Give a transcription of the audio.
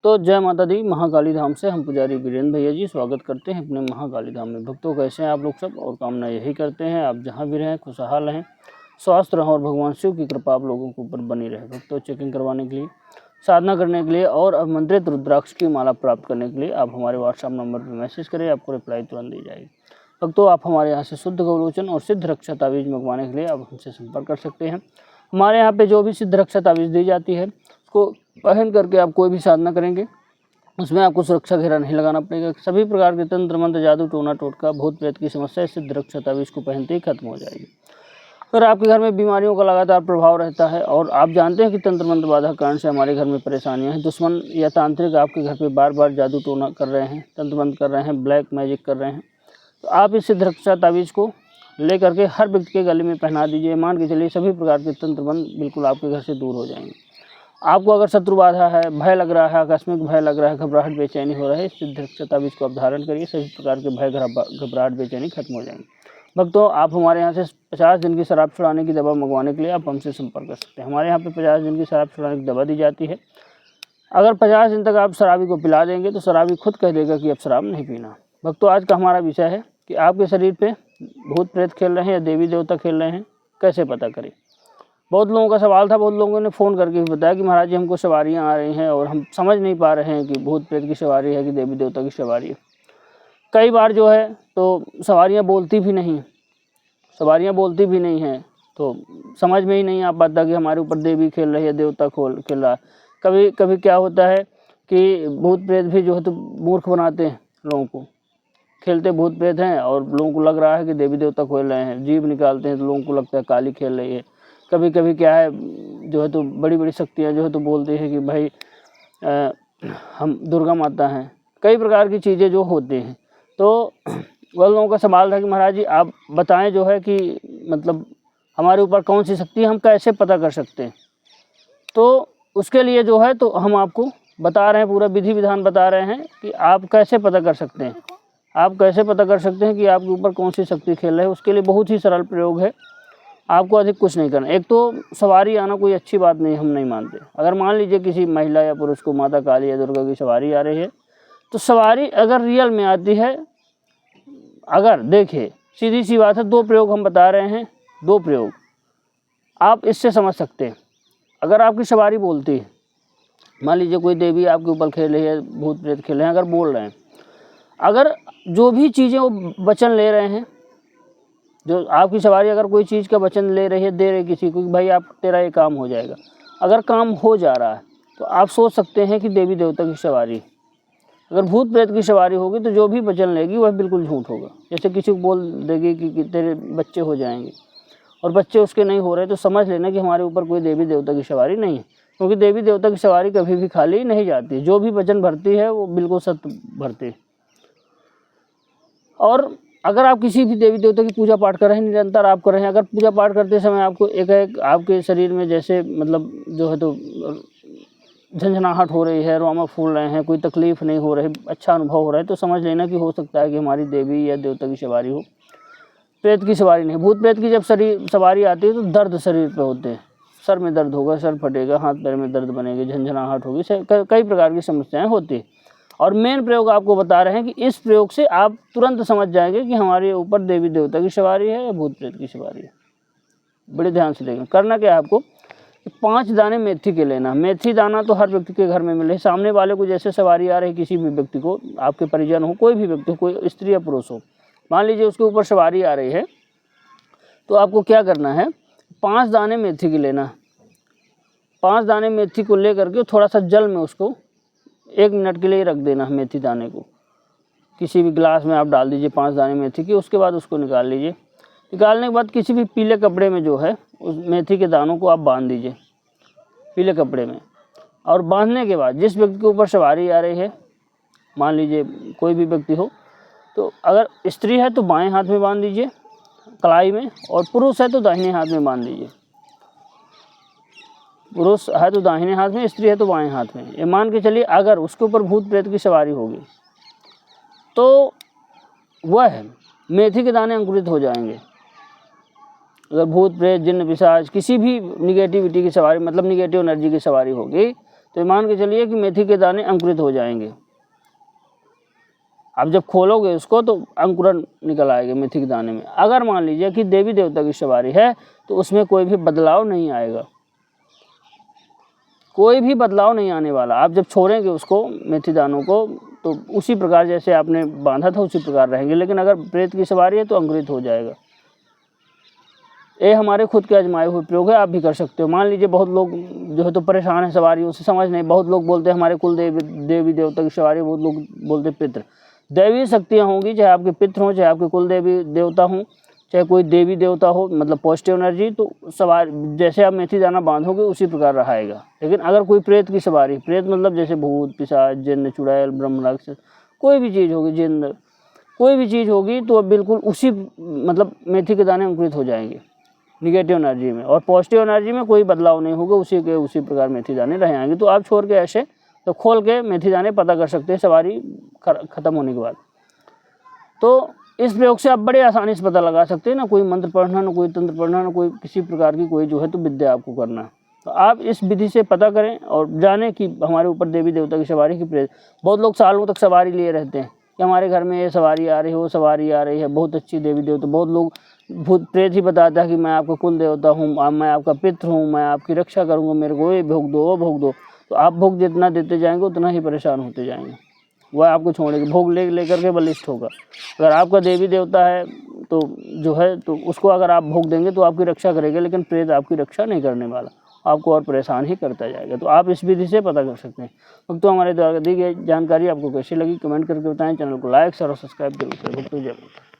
तो जय माता दी। महाकाली धाम से हम पुजारी वीरेंद्र भैया जी स्वागत करते हैं अपने महाकाली धाम में। भक्तों कैसे हैं आप लोग सब, और कामना यही करते हैं आप जहां भी रहें खुशहाल रहें, स्वस्थ रहें और भगवान शिव की कृपा आप लोगों के ऊपर बनी रहे। भक्तों चेकिंग करवाने के लिए, साधना करने के लिए और अमंत्रित रुद्राक्ष की माला प्राप्त करने के लिए आप हमारे व्हाट्सएप नंबर पर मैसेज करें, आपको रिप्लाई तुरंत दी जाएगी। भक्तों आप हमारे यहाँ से शुद्ध गौलोचन और सिद्ध रक्षा तावीज़ मंगवाने के लिए आप हमसे संपर्क कर सकते हैं। हमारे यहाँ पे जो भी सिद्ध रक्षा तावीज़ दी जाती है उसको पहन करके आप कोई भी साधना करेंगे, उसमें आपको सुरक्षा घेरा नहीं लगाना पड़ेगा। सभी प्रकार के तंत्र मंत्र, जादू टोना टोटका, भूत प्रेत की समस्या सिद्ध रक्षा तावीज़ को पहनते ही खत्म हो जाएगी। अगर आपके घर में बीमारियों का लगातार प्रभाव रहता है और आप जानते हैं कि तंत्र मंत्र बाधा कारण से हमारे घर में परेशानियां हैं, दुश्मन या तांत्रिक आपके घर पे बार बार जादू टोना कर रहे हैं, तंत्र मंत्र कर रहे हैं, ब्लैक मैजिक कर रहे हैं, तो आप इस सिद्ध रक्षा तावीज़ को ले करके हर व्यक्ति के गले में पहना दीजिए। मान के चलिए सभी प्रकार के तंत्र मंत्र बिल्कुल आपके घर से दूर हो जाएंगे। आपको अगर शत्रु बाधा है, भय लग रहा है, आकस्मिक भय लग रहा है, घबराहट बेचैनी हो रहा है, इस सिद्ध रक्षा तावीज़ को आप धारण करिए, सभी प्रकार के भय घबराहट बेचैनी खत्म हो जाएंगे। भक्तों आप हमारे यहाँ से 50 दिन की शराब छुड़ाने की दवा मंगवाने के लिए आप हमसे संपर्क कर सकते हैं। हमारे यहाँ पे 50 दिन की शराब छुड़ाने की दवा दी जाती है। अगर 50 दिन तक आप शराबी को पिला देंगे तो शराबी खुद कह देगा कि अब शराब नहीं पीना। भक्तों आज का हमारा विषय है कि आपके शरीर पे भूत प्रेत खेल रहे हैं या देवी देवता खेल रहे हैं, कैसे पता करें। बहुत लोगों का सवाल था, बहुत लोगों ने फ़ोन करके भी बताया कि महाराज जी हमको सवारियाँ आ रही हैं और हम समझ नहीं पा रहे हैं कि भूत प्रेत की सवारी है कि देवी देवता की सवारी है। कई बार जो है तो सवारियाँ बोलती भी नहीं हैं, तो समझ में ही नहीं आ पाता कि हमारे ऊपर देवी खेल रही है, देवता खेल रहा है। कभी कभी क्या होता है कि भूत प्रेत भी जो है तो मूर्ख बनाते हैं लोगों को, खेलते भूत प्रेत हैं और लोगों को लग रहा है कि देवी देवता खेल रहे हैं, जीभ निकालते हैं तो लोगों को लगता है काली खेल रही है। कभी कभी क्या है जो है तो बड़ी बड़ी शक्तियाँ जो है तो बोलती है कि भाई हम दुर्गा माता हैं, कई प्रकार की चीज़ें जो होती हैं। तो वह लोगों का सवाल था कि महाराज जी आप बताएं जो है कि मतलब हमारे ऊपर कौन सी शक्ति है, हम कैसे पता कर सकते हैं। तो उसके लिए जो है तो हम आपको बता रहे हैं, पूरा विधि विधान बता रहे हैं कि आप कैसे पता कर सकते हैं। आप कैसे पता कर सकते हैं कि आपके ऊपर कौन सी शक्ति खेल रही है। उसके लिए बहुत ही सरल प्रयोग है, आपको अधिक कुछ नहीं करना। एक तो सवारी आना कोई अच्छी बात नहीं, हम नहीं मानते। अगर मान लीजिए किसी महिला या पुरुष को माता काली या दुर्गा की सवारी आ रही है, तो सवारी अगर रियल में आती है, अगर देखिए सीधी सी बात है, 2 प्रयोग हम बता रहे हैं, 2 प्रयोग आप इससे समझ सकते हैं। अगर आपकी सवारी बोलती है, मान लीजिए कोई देवी आपके ऊपर खेल रही है, भूत प्रेत खेल रहे हैं, अगर बोल रहे हैं, अगर जो भी चीज़ें वो वचन ले रहे हैं, जो आपकी सवारी अगर कोई चीज़ का वचन ले रही है, दे रही किसी को कि भाई आप तेरा ये काम हो जाएगा, अगर काम हो जा रहा है तो आप सोच सकते हैं कि देवी देवता की सवारी। अगर भूत प्रेत की सवारी होगी तो जो भी वचन लेगी वह बिल्कुल झूठ होगा। जैसे किसी को बोल देगी कि तेरे बच्चे हो जाएंगे और बच्चे उसके नहीं हो रहे, तो समझ लेना कि हमारे ऊपर कोई देवी देवता की सवारी नहीं है, क्योंकि देवी देवता की सवारी कभी भी खाली नहीं जाती। जो भी वचन भरती है वो बिल्कुल सत्य भरती है। और अगर आप किसी भी देवी देवता की पूजा पाठ कर रहे हैं, निरंतर आप कर रहे हैं, अगर पूजा पाठ करते समय आपको एक आपके शरीर में जैसे मतलब जो है तो झंझनाहट हो रही है, रोमा फूल रहे हैं, कोई तकलीफ़ नहीं हो रही, अच्छा अनुभव हो रहा है, तो समझ लेना कि हो सकता है कि हमारी देवी या देवता की सवारी हो, प्रेत की सवारी नहीं। भूत प्रेत की जब सवारी आती है तो दर्द शरीर पे होते हैं, सर में दर्द होगा, सर फटेगा, हाथ पैर में दर्द बनेगी, झंझनाहट होगी, कई प्रकार की समस्याएँ होती हैं। और मेन प्रयोग आपको बता रहे हैं कि इस प्रयोग से आप तुरंत समझ जाएंगे कि हमारे ऊपर देवी देवता की सवारी है या भूत प्रेत की सवारी है। बड़े ध्यान से देखें। करना क्या है आपको, 5 दाने मेथी के लेना। मेथी दाना तो हर व्यक्ति के घर में मिले। सामने वाले को जैसे सवारी आ रही, किसी भी व्यक्ति को, आपके परिजन हो, कोई भी व्यक्ति हो, कोई स्त्री या पुरुष हो, मान लीजिए उसके ऊपर सवारी आ रही है, तो आपको क्या करना है, 5 दाने मेथी के लेना। 5 दाने मेथी को ले करके थोड़ा सा जल में उसको 1 मिनट के लिए रख देना है। मेथी दाने को किसी भी गिलास में आप डाल दीजिए 5 दाने मेथी की। उसके बाद उसको निकाल लीजिए। निकालने के बाद किसी भी पीले कपड़े में जो है उस मेथी के दानों को आप बांध दीजिए पीले कपड़े में। और बांधने के बाद जिस व्यक्ति के ऊपर सवारी आ रही है, मान लीजिए कोई भी व्यक्ति हो, तो अगर स्त्री है तो बाएं हाथ में बांध दीजिए कलाई में, और पुरुष है तो दाहिने हाथ में बांध दीजिए। पुरुष है तो दाहिने हाथ में, स्त्री है तो बाएं हाथ में। ये मान के चलिए अगर उसके ऊपर भूत प्रेत की सवारी होगी तो वह मेथी के दाने अंकुरित हो जाएंगे। अगर भूत प्रेत जिन्न पिशाच किसी भी निगेटिविटी की सवारी, मतलब निगेटिव एनर्जी की सवारी होगी, तो मान के चलिए कि मेथी के दाने अंकुरित हो जाएंगे। आप जब खोलोगे उसको तो अंकुरन निकल आएगा मेथी के दाने में। अगर मान लीजिए कि देवी देवता की सवारी है तो उसमें कोई भी बदलाव नहीं आएगा, कोई भी बदलाव नहीं आने वाला। आप जब छोड़ेंगे उसको मेथी दानों को तो उसी प्रकार जैसे आपने बांधा था उसी प्रकार रहेंगे। लेकिन अगर प्रेत की सवारी है तो अंकुरित हो जाएगा। ये हमारे खुद के आजमाए हुए प्रयोग है, आप भी कर सकते हो। मान लीजिए बहुत लोग जो है तो परेशान है सवारियों से, समझ नहीं। बहुत लोग बोलते हैं हमारे कुल देवी देवता की सवारी, बहुत लोग बोलते पितृ। दैवीय शक्तियाँ होंगी, चाहे आपके पितृ हों, चाहे आपके कुल देवी देवता हों, चाहे कोई देवी देवता हो, मतलब पॉजिटिव एनर्जी, तो सवार जैसे आप मेथी दाना बांधोगे उसी प्रकार रहाएगा। लेकिन अगर कोई प्रेत की सवारी, प्रेत मतलब जैसे भूत पिशाच जिन्न चुड़ैल ब्रह्म राक्षस, कोई भी चीज़ होगी, जिन्न कोई भी चीज़ होगी, तो अब बिल्कुल उसी मतलब मेथी के दाने अंकुरित हो जाएंगे निगेटिव एनर्जी में, और पॉजिटिव एनर्जी में कोई बदलाव नहीं होगा, उसी के उसी प्रकार मेथी दाने रह आएंगे। तो आप छोड़ के ऐसे तो खोल के मेथी दाने पता कर सकते हैं सवारी ख़त्म होने के बाद। तो इस प्रयोग से आप बड़े आसानी से पता लगा सकते हैं, ना कोई मंत्र पढ़ना, ना कोई तंत्र पढ़ना, ना कोई किसी प्रकार की कोई जो है तो विद्या आपको करना। तो आप इस विधि से पता करें और जानें कि हमारे ऊपर देवी देवता की सवारी की प्रेत। बहुत लोग सालों तक सवारी लिए रहते हैं कि हमारे घर में ये सवारी आ रही है, वो सवारी आ रही है, बहुत अच्छी देवी देवता। बहुत लोग भूत प्रेत ही बताता है कि मैं आपका कुल देवता हूँ, मैं आपका पितृ हूँ, मैं आपकी रक्षा करूँगा, मेरे को ये भोग दो, वो भोग दो। तो आप भोग जितना देते जाएंगे उतना ही परेशान होते जाएंगे, वह आपको छोड़ेगी। भोग ले करके बलिष्ठ होगा। अगर आपका देवी देवता है तो जो है तो उसको अगर आप भोग देंगे तो आपकी रक्षा करेगा, लेकिन प्रेत आपकी रक्षा नहीं करने वाला, आपको और परेशान ही करता जाएगा। तो आप इस विधि से पता कर सकते हैं। तो हमारे द्वारा दी गई जानकारी आपको कैसी लगी कमेंट करके बताएं। चैनल को लाइक और सब्सक्राइब जरूर करें। जय माता।